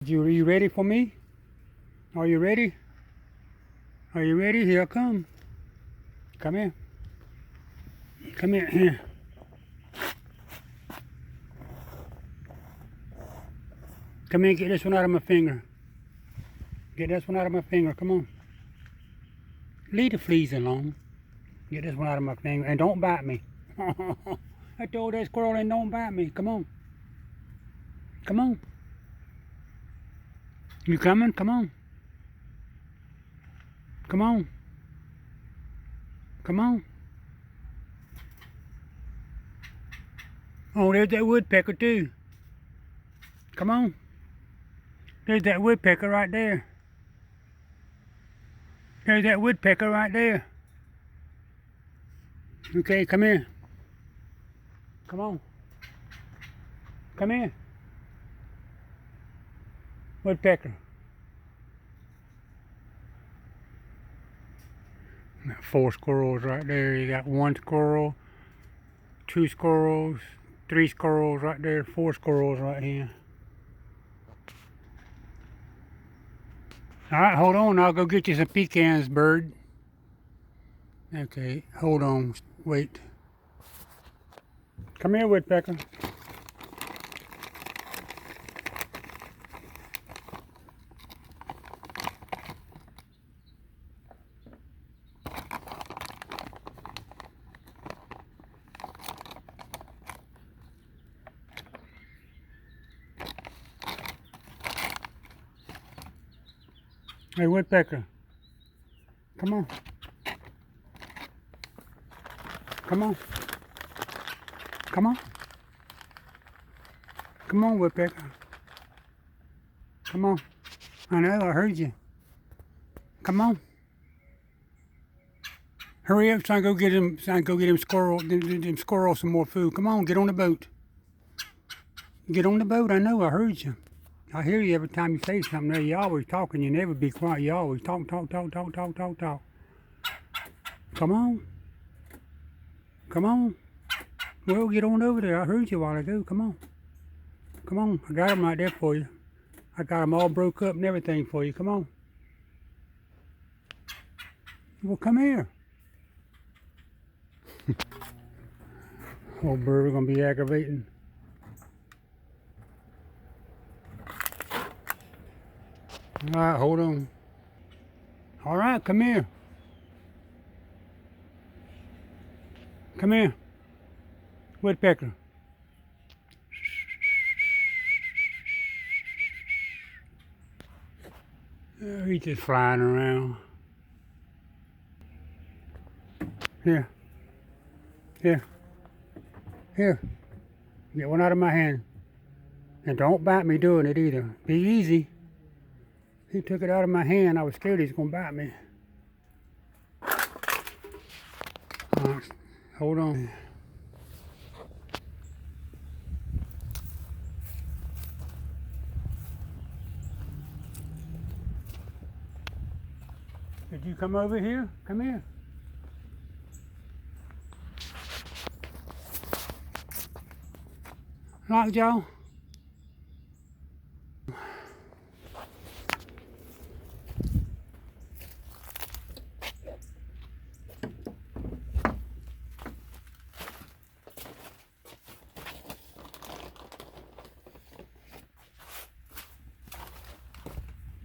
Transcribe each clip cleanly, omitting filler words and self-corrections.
Are you ready for me? Are you ready? Are you ready? Here I come. Come here. Come here. Here. Come here, get this one out of my finger. Get this one out of my finger. Come on. Leave the fleas alone. Get this one out of my finger. And don't bite me. I told that squirrel and don't bite me. Come on. Come on. You coming? Come on. Come on. Come on. Oh, there's that woodpecker too. Come on. There's that woodpecker right there. There's that woodpecker right there. Okay, come here. Come on. Come here. Woodpecker. Got 4 squirrels right there. You got 1 squirrel, 2 squirrels, 3 squirrels right there, 4 squirrels right here. Alright, hold on. I'll go get you some pecans, bird. Okay, hold on. Wait. Come here, woodpecker. Hey, woodpecker. Come on. Come on. Come on. Come on, woodpecker. Come on. I know, I heard you. Come on. Hurry up, so I can go get him. So I can go get him squirrels some more food. Come on, get on the boat. Get on the boat. I know, I heard you. I hear you every time you say something. There, you always talking. You never be quiet. You always talk. Talk. Come on. Come on. Well, get on over there. I heard you a while ago. Come on. Come on. I got them right there for you. I got them all broke up and everything for you. Come on. Well, come here. Old bird, we're going to be aggravating. All right, hold on. All right, come here. Come here. Woodpecker. Oh, he's just flying around. Here. Here. Here. Get one out of my hand. And don't bite me doing it either. Be easy. He took it out of my hand. I was scared he was going to bite me. All right, hold on. Did you come over here? Come here. Lockjaw.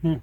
Here.